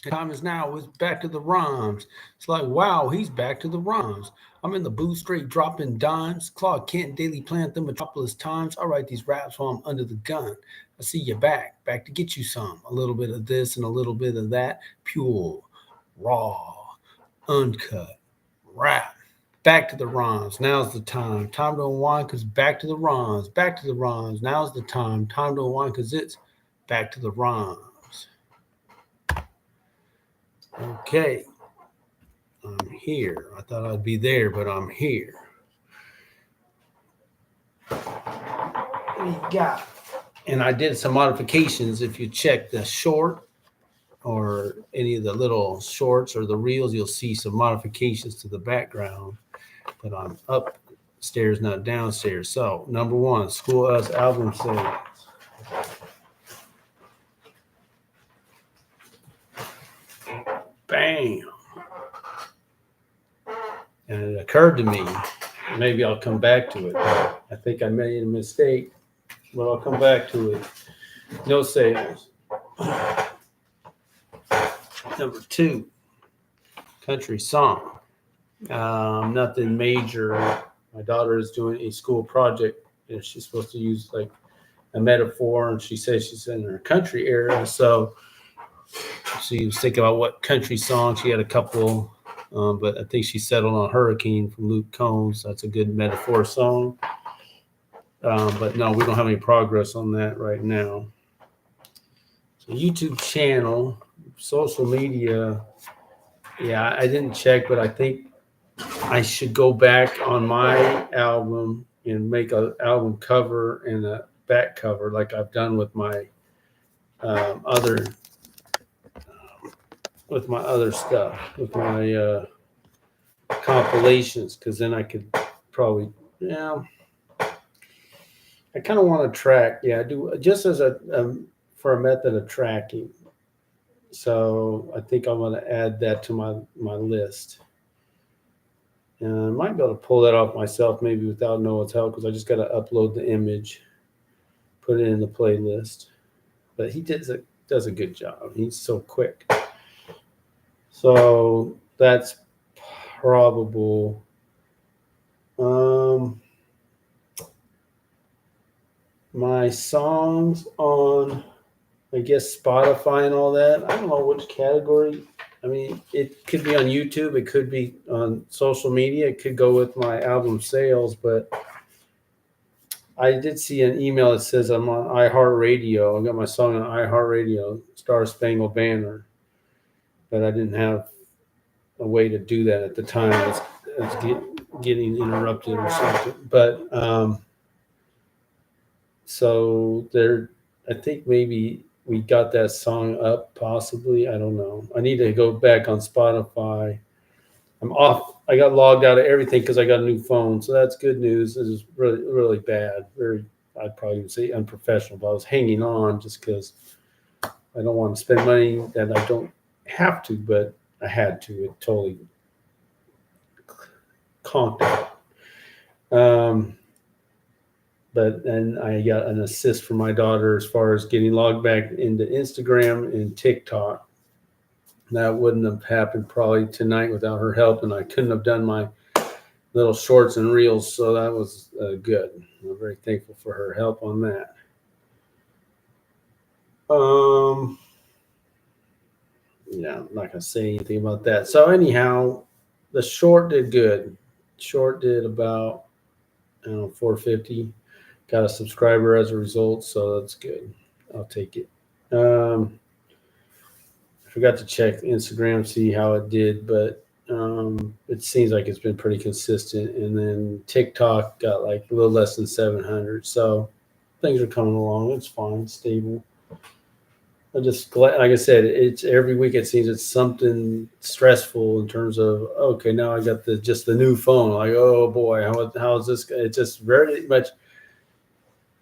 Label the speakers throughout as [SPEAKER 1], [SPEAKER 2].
[SPEAKER 1] The time is now. It's back to the rhymes. It's like, wow, he's back to the rhymes. I'm in the booth straight dropping dimes. Claude Kent daily plant them metropolis times. I write these raps while I'm under the gun. I see you back to get you some. A little bit of this and a little bit of that. Pure, raw, uncut, rap. Back to the rhymes. Now's the time. Time to unwind because back to the rhymes. Back to the rhymes. Now's the time. Time to unwind because it's back to the rhymes. Okay. I'm here. I thought I'd be there, but I'm here. What do you got? And I did some modifications. If you check the short or any of the little shorts or the reels, you'll see some modifications to the background. But I'm upstairs, not downstairs. So, number one, School Us album sales. Bam. And it occurred to me, maybe I'll come back to it. I think I made a mistake, but I'll come back to it. No sales. Number two, country song. Nothing major. My daughter is doing a school project, and she's supposed to use like a metaphor, and she says she's in her country area, so she was thinking about what country song. She had a couple, but I think she settled on "Hurricane" from Luke Combs. That's a good metaphor song. But no, we don't have any progress on that right now. So YouTube channel, social media. Yeah, I didn't check, but I think I should go back on my album and make an album cover and a back cover like I've done other with my other stuff, with my compilations, because then I could probably, yeah, I kind of want to track. Yeah, I do just as for a method of tracking. So I think I'm going to add that to my list. And I might be able to pull that off myself, maybe without Noah's help, because I just got to upload the image, put it in the playlist. But he does a good job. He's so quick. So that's probable. Um, my songs on, I guess, Spotify and all that. I don't know which category. I mean, it could be on YouTube. It could be on social media. It could go with my album sales. But I did see an email that says I'm on iHeartRadio. I got my song on iHeartRadio, Star Spangled Banner. But I didn't have a way to do that at the time. Getting interrupted or something. But so there, I think maybe we got that song up. Possibly, I don't know. I need to go back on Spotify. I'm off. I got logged out of everything because I got a new phone, so that's good news. This is really bad. Very, I'd probably even say unprofessional. But I was hanging on just because I don't want to spend money that I don't have to, but I had to. It totally conked out. But then I got an assist from my daughter as far as getting logged back into Instagram and TikTok. That wouldn't have happened probably tonight without her help, and I couldn't have done my little shorts and reels, so that was good. I'm very thankful for her help on that. Yeah, I'm not gonna say anything about that. So anyhow, the short did good. Short did about, I don't know, 450. Got a subscriber as a result, so that's good. I'll take it. I forgot to check Instagram, see how it did, but it seems like it's been pretty consistent. And then TikTok got like a little less than 700. So things are coming along. It's fine, stable. I just glad, like I said, it's every week it seems it's something stressful in terms of okay, now I got the new phone. Like, oh boy, how is this? It's just very much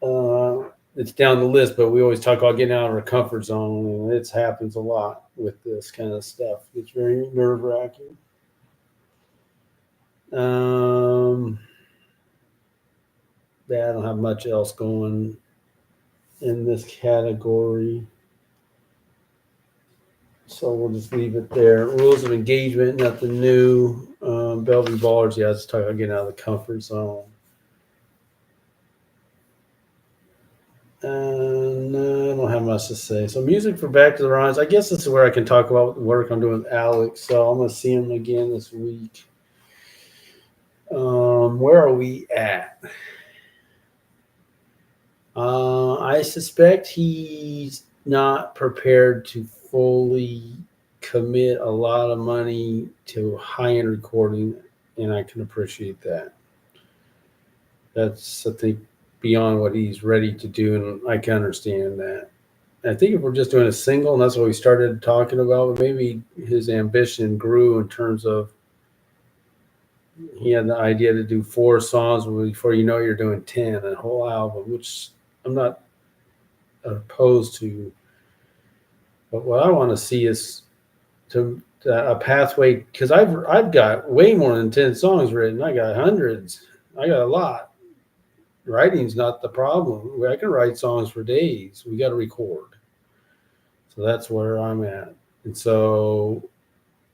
[SPEAKER 1] uh, it's down the list, but we always talk about getting out of our comfort zone, and it happens a lot with this kind of stuff. It's very nerve wracking. Um, yeah, I don't have much else going in this category. So we'll just leave it there. Rules of engagement, nothing new. Bellevue Ballers, yeah, let's talk about getting out of the comfort zone. No, I don't have much to say. So music for Back to the Rhines. I guess this is where I can talk about the work I'm doing with Alex. So I'm gonna see him again this week. Where are we at? I suspect he's not prepared to fully commit a lot of money to high-end recording, and I can appreciate that. That's, I think, beyond what he's ready to do, and I can understand that. I think if we're just doing a single, and that's what we started talking about, maybe his ambition grew in terms of he had the idea to do 4 songs, but before you know it, you're doing 10, a whole album, which I'm not opposed to. But what I want to see is to a pathway, because I've got way more than 10 songs written. I got hundreds. I got a lot. Writing's not the problem. I can write songs for days. We got to record. So that's where I'm at. And so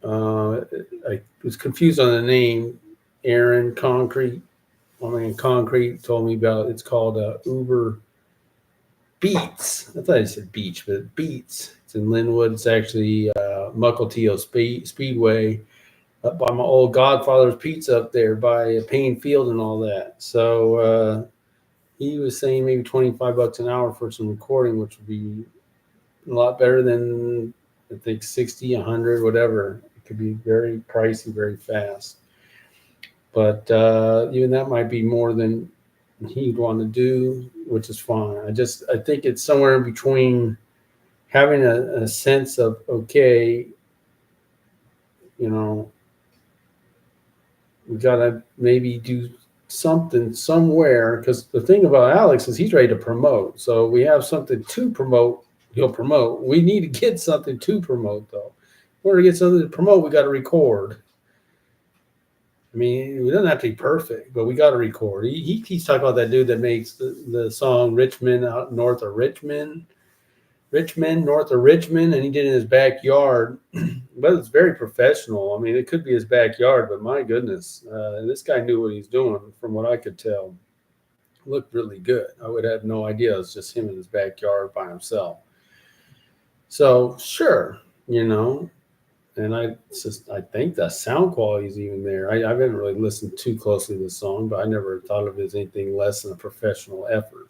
[SPEAKER 1] I was confused on the name. Aaron Concrete. I mean, Concrete told me about it's called Uber Beats. I thought I said beach, but Beats. It's in Linwood. It's actually Mukilteo Speedway up by my old Godfather's Pizza up there by Payne Field and all that. So he was saying maybe $25 an hour for some recording, which would be a lot better than I think 60, 100, whatever. It could be very pricey, very fast. But even that might be more than he'd want to do, which is fine. I think it's somewhere in between having a sense of, okay, you know, we got to maybe do something somewhere, because the thing about Alex is he's ready to promote. So we have something to promote, he'll promote. We need to get something to promote, though. In order to get something to promote, we got to record. I mean, it doesn't have to be perfect, but we got to record. He's talking about that dude that makes the song Richmond out north of Richmond, north of Richmond, and he did it in his backyard. But it's very professional. I mean, it could be his backyard, but my goodness, this guy knew what he's doing from what I could tell. Looked really good. I would have no idea. It's just him in his backyard by himself. So, sure, you know, and I think the sound quality is even there. I haven't really listened too closely to the song, but I never thought of it as anything less than a professional effort.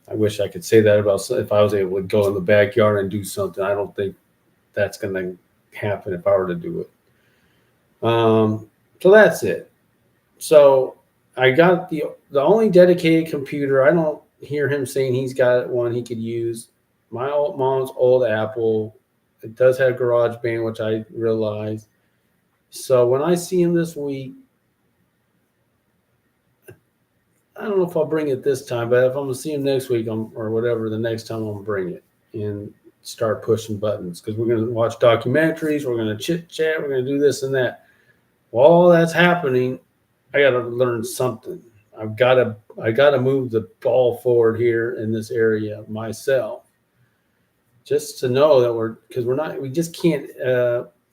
[SPEAKER 1] I wish I could say that about if I was able to go in the backyard and do something. I don't think that's going to happen if I were to do it. So that's it. So I got the only dedicated computer. I don't hear him saying he's got one he could use. My mom's old Apple. It does have GarageBand, which I realize. So when I see him this week, I don't know if I'll bring it this time, but if I'm going to see him next week or whatever, the next time I'm going to bring it and start pushing buttons, because we're going to watch documentaries. We're going to chit chat. We're going to do this and that. While all that's happening, I got to learn something. I got to move the ball forward here in this area myself, just to know that we just can't.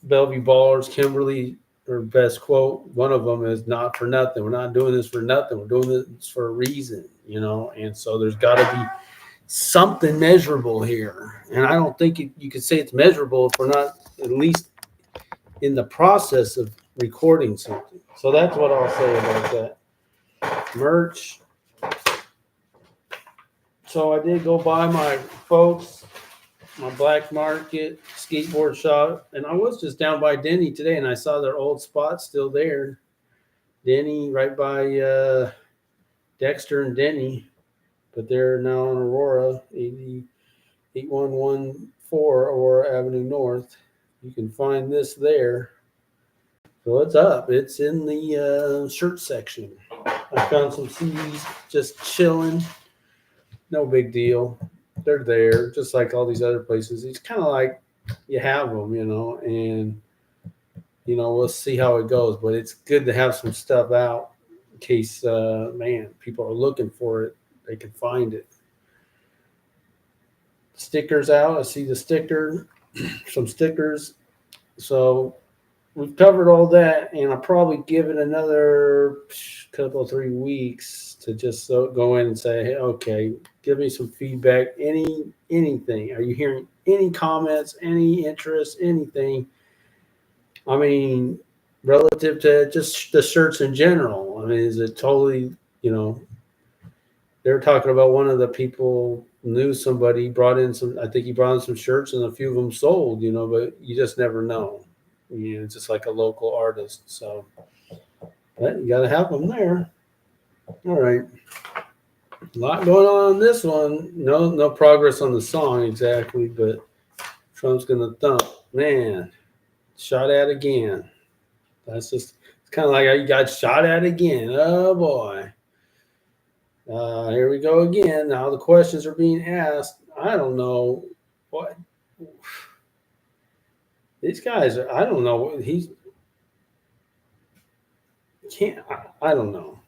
[SPEAKER 1] Bellevue Ballers, Kimberly, her best quote, one of them is "not for nothing." We're not doing this for nothing. We're doing this for a reason, you know. And so there's got to be something measurable here. And I don't think you could say it's measurable if we're not at least in the process of recording something. So that's what I'll say about that. Merch. So I did go by my folks, my Black Market skateboard shop, and I was just down by Denny today, and I saw their old spot still there. Denny, right by Dexter and Denny, but they're now on Aurora, 8114 Aurora Avenue North. You can find this there. So it's up. It's in the shirt section. I found some CDs just chilling. No big deal. They're there, just like all these other places. It's kind of like you have them, you know, and, you know, we'll see how it goes. But it's good to have some stuff out in case, people are looking for it. They can find it. Stickers out. I see the sticker. some stickers. So we've covered all that, and I'll probably give it another couple, 3 weeks to just go in and say, hey, okay, give me some feedback. Anything? Are you hearing any comments? Any interest? Anything? I mean, relative to just the shirts in general. I mean, is it totally, they were talking about one of the people knew somebody brought in some, I think he brought in some shirts and a few of them sold, but you just never know. It's just like a local artist. So but you got to have them there. All right. A lot going on this one. No progress on the song exactly, but Trump's going to thump. Man, shot at again. That's just, it's kind of like you got shot at again. Oh, boy. Here we go again. Now the questions are being asked. I don't know what these guys are. I don't know. I don't know.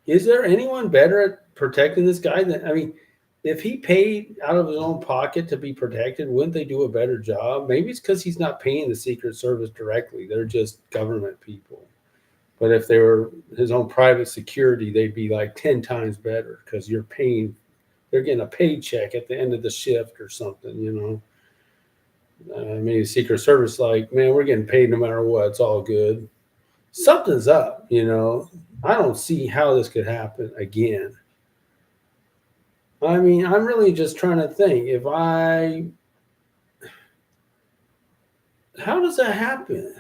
[SPEAKER 1] Is there anyone better at protecting this guy than, I mean, if he paid out of his own pocket to be protected, wouldn't they do a better job? Maybe it's because he's not paying the Secret Service directly. They're just government people. But if they were his own private security, they'd be like 10 times better because they're getting a paycheck at the end of the shift or something, maybe the Secret Service like, man, we're getting paid no matter what. It's all good. Something's up, I don't see how this could happen again. I mean, I'm really just trying to think how does that happen?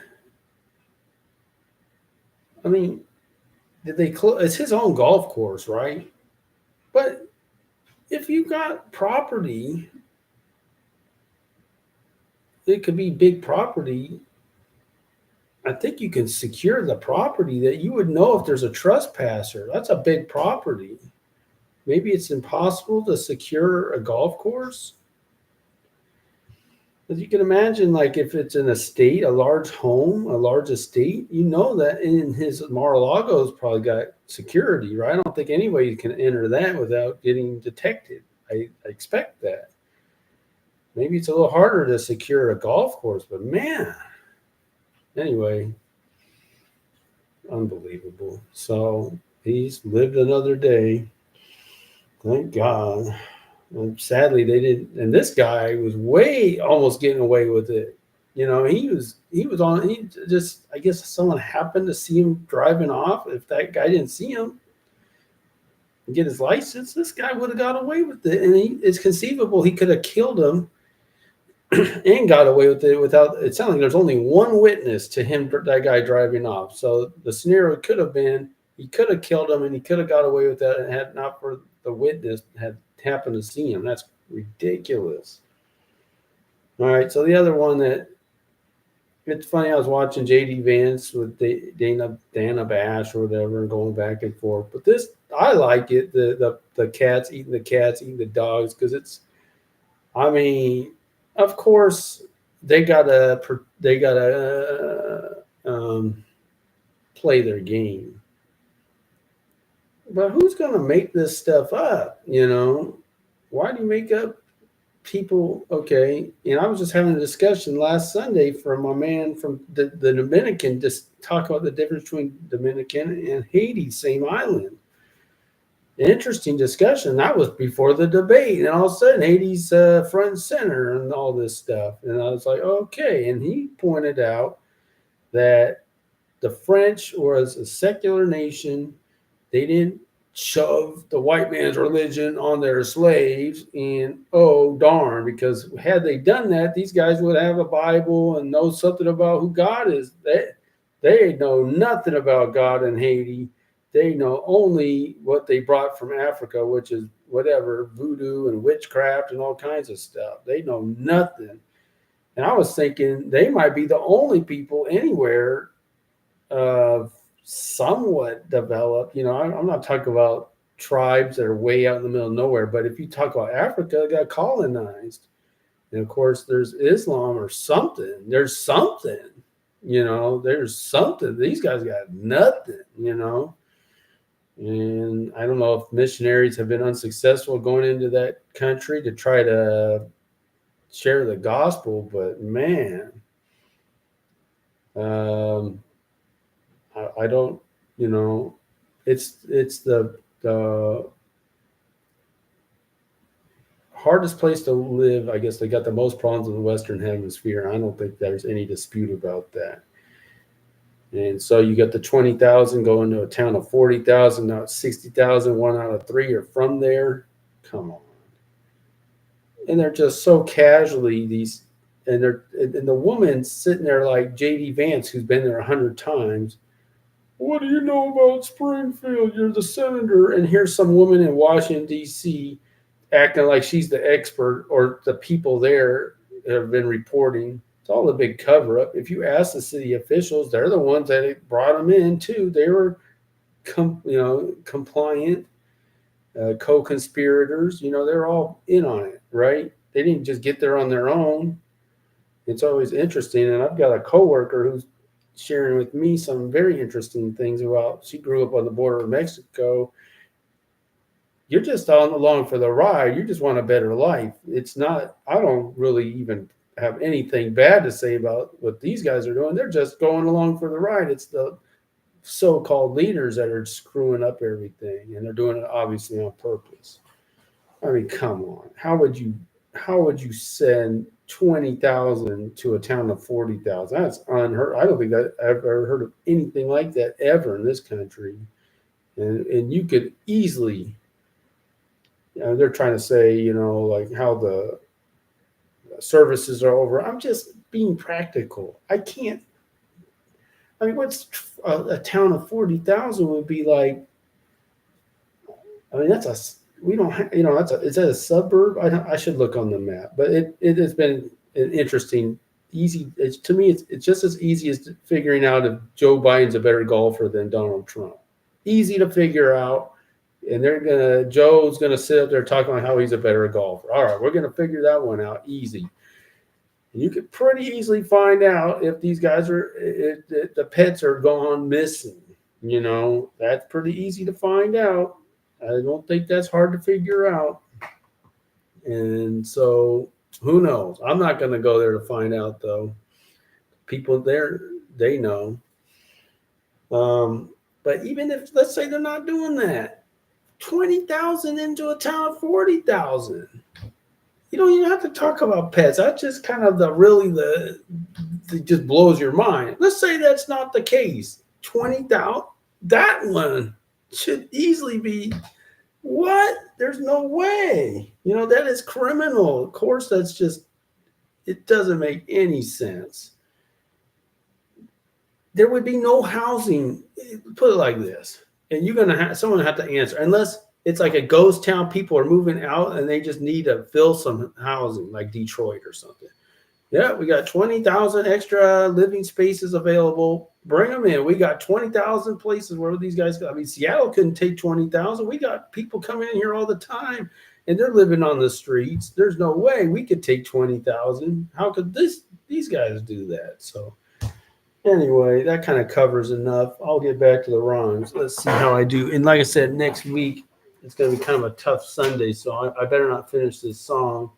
[SPEAKER 1] I mean, did they close? It's his own golf course, right? But if you got property, it could be big property. I think you can secure the property that you would know if there's a trespasser. That's a big property. Maybe it's impossible to secure a golf course. But you can imagine, like, if it's an estate, a large home, a large estate, that in his Mar-a-Lago's probably got security, right? I don't think anybody can enter that without getting detected. I expect that. Maybe it's a little harder to secure a golf course, but man, anyway, unbelievable. So he's lived another day. Thank God. And sadly, they didn't. And this guy was way almost getting away with it. He was on. He just, I guess, someone happened to see him driving off. If that guy didn't see him and get his license, this guy would have got away with it. And it's conceivable he could have killed him and got away with it without. It sounds like there's only one witness to him, that guy driving off. So the scenario could have been he could have killed him and he could have got away with that, and had not for the witness had happened to see him. That's ridiculous. All right, so the other one that it's funny, I was watching JD Vance with Dana Bash or whatever, and going back and forth. But this, I like it. The cats eating the dogs, because it's. I mean, of course, they gotta play their game. But who's going to make this stuff up? Why do you make up people? Okay. And I was just having a discussion last Sunday from my man from the Dominican, just talk about the difference between Dominican and Haiti, same island. Interesting discussion. That was before the debate. And all of a sudden, Haiti's front and center and all this stuff. And I was like, okay. And he pointed out that the French was a secular nation. They didn't shove the white man's religion on their slaves, and oh darn, because had they done that, these guys would have a Bible and know something about who God is. They know nothing about God in Haiti. They know only what they brought from Africa, which is whatever, voodoo and witchcraft and all kinds of stuff. They know nothing. And I was thinking they might be the only people anywhere somewhat developed. I'm not talking about tribes that are way out in the middle of nowhere, but if you talk about Africa, it got colonized. And of course, there's Islam or something. There's something. These guys got nothing, And I don't know if missionaries have been unsuccessful going into that country to try to share the gospel, but man, I don't, you know, it's the hardest place to live. I guess they got the most problems in the Western Hemisphere. I don't think there's any dispute about that. And so you got the 20,000 going to a town of 40,000. Now it's 60,000. 1 out of 3 are from there. Come on. And they're just so casually these, and the woman sitting there like JD Vance, who's been there 100 times. What do you know about Springfield? You're the senator. And here's some woman in Washington, D.C., acting like she's the expert, or the people there have been reporting. It's all a big cover up. If you ask the city officials, they're the ones that brought them in, too. They were, compliant, co-conspirators. They're all in on it, right? They didn't just get there on their own. It's always interesting. And I've got a coworker who's sharing with me some very interesting things about, she grew up on the border of Mexico. You're just on along for the ride. You just want a better life. It's not, I don't really even have anything bad to say about what these guys are doing. They're just going along for the ride. It's the so-called leaders that are screwing up everything, and they're doing it obviously on purpose. I mean, come on. How would you send 20,000 to a town of 40,000? That's unheard. I don't think that I've ever heard of anything like that ever in this country. And you could easily, they're trying to say, like how the services are over. I'm just being practical. What's a town of 40,000 would be like? I mean, we don't have, is that a suburb? I should look on the map, but it has been an interesting, easy. To me, it's just as easy as figuring out if Joe Biden's a better golfer than Donald Trump. Easy to figure out. And Joe's gonna sit up there talking about how he's a better golfer. All right, we're gonna figure that one out easy. You could pretty easily find out if these guys if the pets are gone missing. That's pretty easy to find out. I don't think that's hard to figure out. And so who knows? I'm not going to go there to find out, though. People there, they know. But even if, let's say they're not doing that, 20,000 into a town of 40,000. You don't even have to talk about pets. That's just kind of it just blows your mind. Let's say that's not the case. 20,000, that one should easily be, what? There's no way. That is criminal. Of course, it doesn't make any sense. There would be no housing. Put it like this. And you're going to have someone have to answer, unless it's like a ghost town. People are moving out and they just need to fill some housing, like Detroit or something. Yeah, we got 20,000 extra living spaces available. Bring them in. We got 20,000 places where these guys go. I mean, Seattle couldn't take 20,000. We got people coming in here all the time, and they're living on the streets. There's no way we could take 20,000. How could these guys do that? So anyway, that kind of covers enough. I'll get back to the rhymes. Let's see how I do. And like I said, next week, it's going to be kind of a tough Sunday, so I better not finish this song.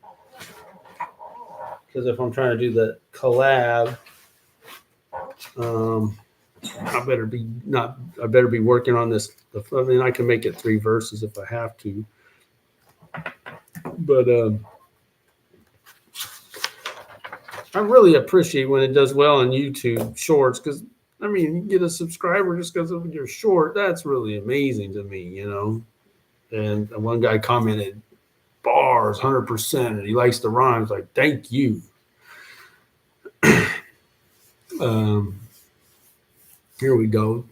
[SPEAKER 1] Because if I'm trying to do the collab, I better be working on this. I mean, I can make it 3 verses if I have to. But I really appreciate when it does well on YouTube Shorts, because you get a subscriber just because of your short. That's really amazing to me, And one guy commented, bars 100%, and he likes the rhymes. Like, thank you. Here we go.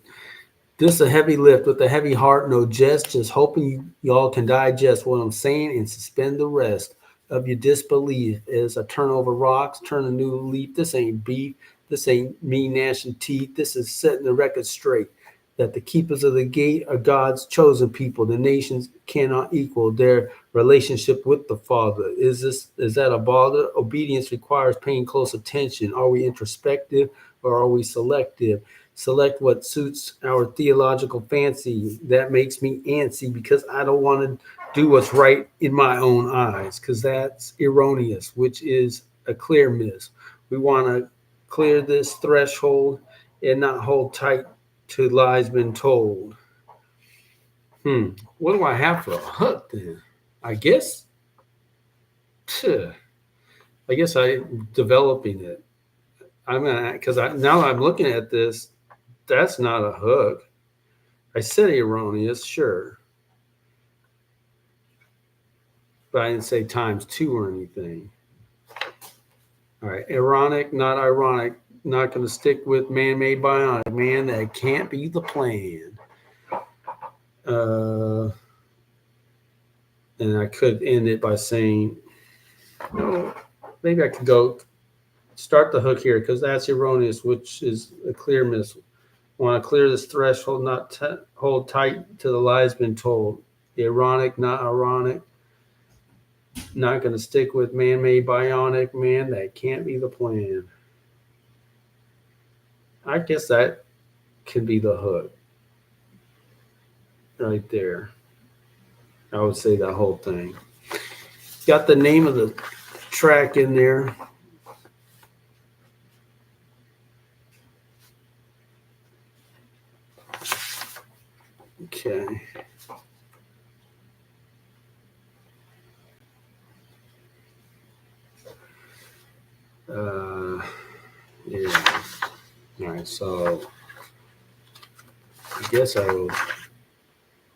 [SPEAKER 1] This a heavy lift with a heavy heart, no jest. Just hoping y'all can digest what I'm saying and suspend the rest of your disbelief. As I turn over rocks, turn a new leaf. This ain't beef. This ain't me gnashing teeth. This is setting the record straight. That the keepers of the gate are God's chosen people. The nations cannot equal their relationship with the Father. Is that a bother? Obedience requires paying close attention. Are we introspective or are we selective? Select what suits our theological fancy. That makes me antsy because I don't want to do what's right in my own eyes, because that's erroneous, which is a clear miss. We want to clear this threshold and not hold tight to lies been told. What do I have for a hook then? I guess, phew, I guess I'm developing it. I'm gonna, because now I'm looking at this. That's not a hook. I said erroneous, sure, but I didn't say times two or anything. All right, ironic, not ironic. Not going to stick with man-made bionic. Man, that can't be the plan. And I could end it by saying, no, maybe I could go start the hook here because that's erroneous, which is a clear miss. Want to clear this threshold, not hold tight to the lies been told. Ironic, not ironic. Not going to stick with man-made bionic. Man, that can't be the plan. I guess that could be the hook right there. I would say that whole thing. Got the name of the track in there. Okay. Yeah. All right. So I guess I will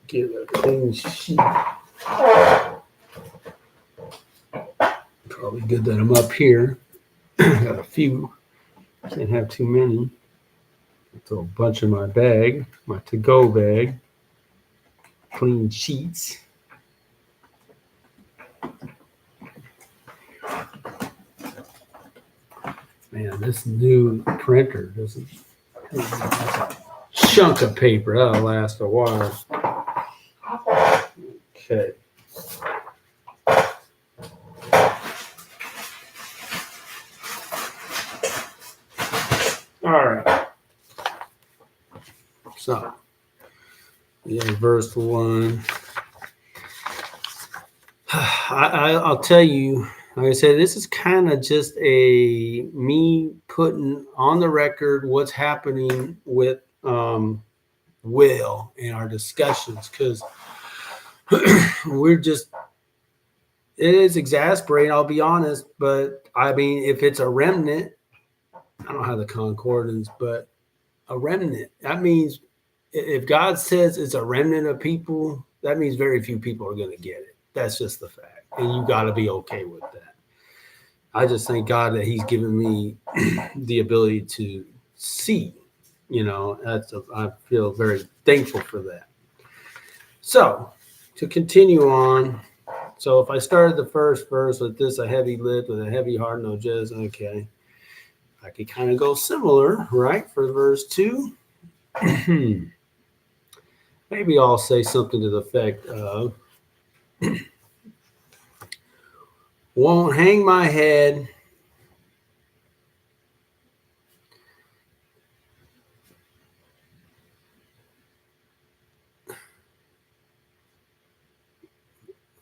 [SPEAKER 1] get a clean sheet. Probably good that I'm up here. Got a few. Can't have too many. Throw a bunch in my bag, my to-go bag. Clean sheets. Man, this new printer doesn't. Chunk of paper that'll last a while. Okay. All right. So, yeah, verse 1. I'll tell you, like I said, this is kind of just a me putting on the record what's happening with Will in our discussions, because we're just, it is exasperating, I'll be honest, but I mean, if it's a remnant, I don't have the concordance, but a remnant, that means if God says it's a remnant of people, that means very few people are going to get it. That's just the fact. And you got to be okay with that. I just thank God that He's given me the ability to see. I feel very thankful for that. So, to continue on, so if I started the first verse with this, a heavy lip with a heavy heart, no judge, okay. I could kind of go similar, right, for verse 2. Maybe I'll say something to the effect of, won't hang my head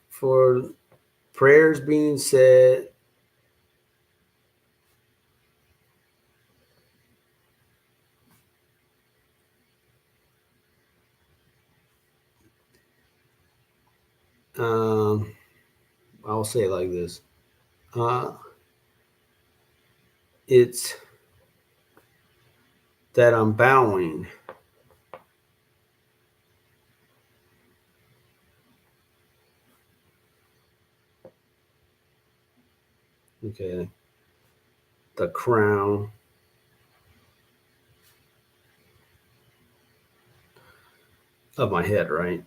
[SPEAKER 1] for prayers being said. I'll say it like this. It's that I'm bowing. Okay. The crown of my head, right?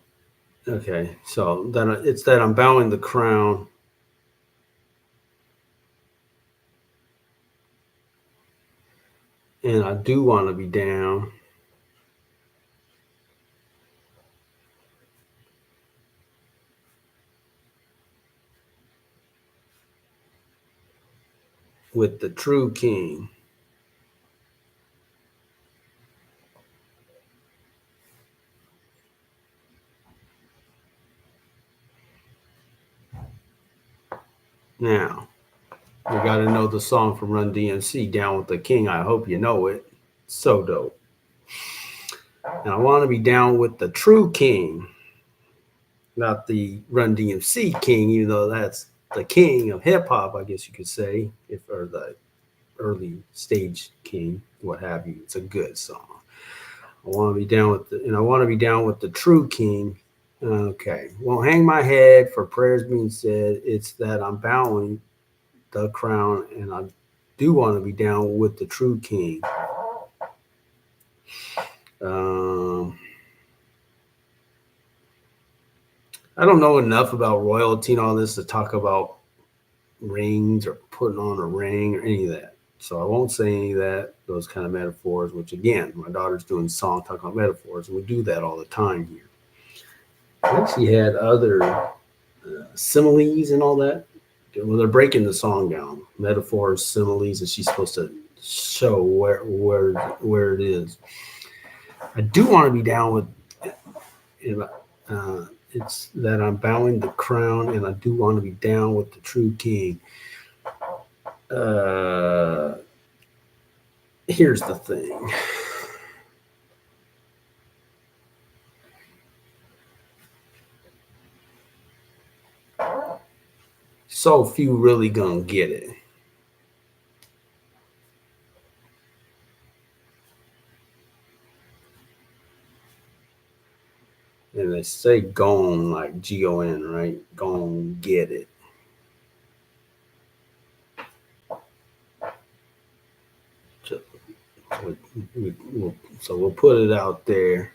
[SPEAKER 1] Okay. So then it's that I'm bowing the crown. And I do want to be down. With the true king. Now, you got to know the song from Run DMC, Down with the King. I hope you know it. So dope. And I want to be down with the true king, not the Run DMC king, even though that's the king of hip hop, I guess you could say, if or the early stage king, what have you. It's a good song. I want to be down with the, and I want to be down with the true king. Okay, won't hang my head for prayers being said. It's that I'm bowing the crown, and I do want to be down with the true king. Um, I don't know enough about royalty and all this to talk about rings or putting on a ring or any of that. So I won't say any of that, those kind of metaphors, which again, my daughter's doing a song talking about metaphors, and we do that all the time here. I think she had other similes and all that. Well, they're breaking the song down, metaphors, similes, and she's supposed to show where it is. I do want to be down with it's that I'm bowing the crown, and I do want to be down with the true king. Uh, Here's the thing. So few really gonna get it. And they say gone like Gon, right? Gon get it. So we'll put it out there.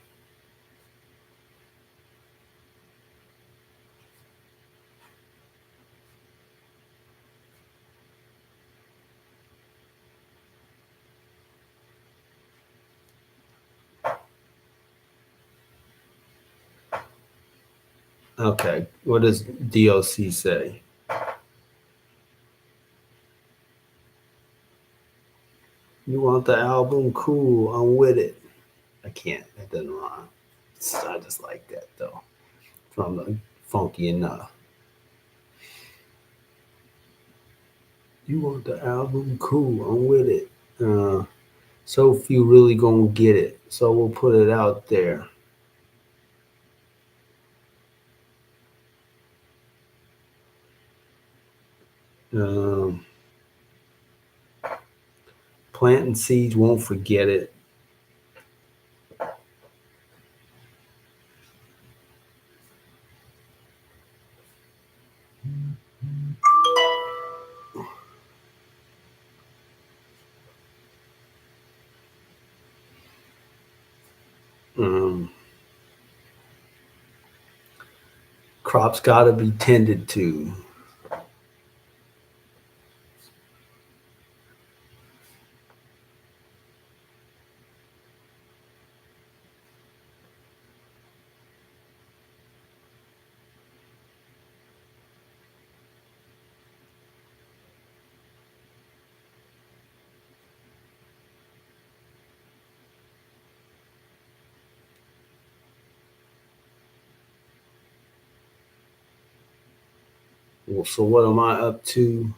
[SPEAKER 1] Okay, what does DOC say? You want the album? Cool, I'm with it. I can't. That doesn't rhyme. I just like that though. From the funky enough. You want the album? Cool, I'm with it. So few really gonna get it. So we'll put it out there. Um, Planting seeds won't forget it. Um, Crops got to be tended to. Well, so what am I up to?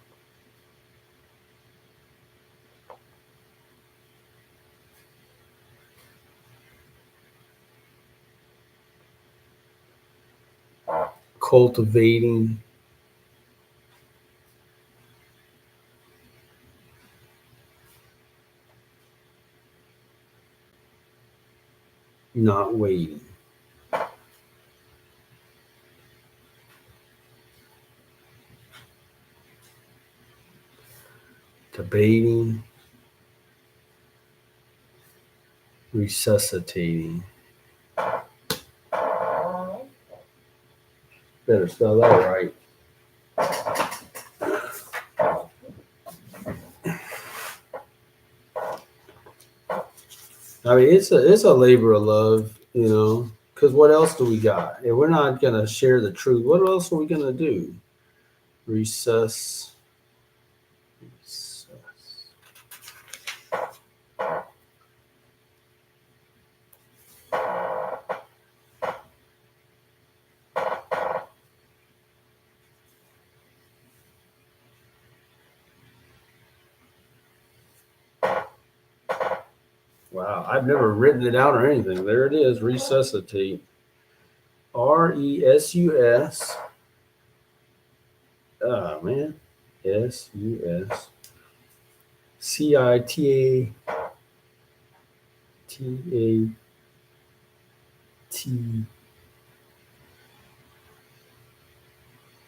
[SPEAKER 1] Cultivating, not waiting. Debating, resuscitating. Better spell that right. I mean, it's a labor of love, you know. Because what else do we got? If we're not gonna share the truth, what else are we gonna do? Resus. resus. Wow, I've never written it out or anything. There it is, resuscitate. RESUS. Oh man, SUS. CITATAT.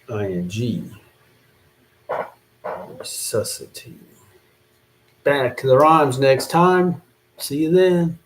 [SPEAKER 1] ING. Resuscitate. Back to the rhymes next time. See you then.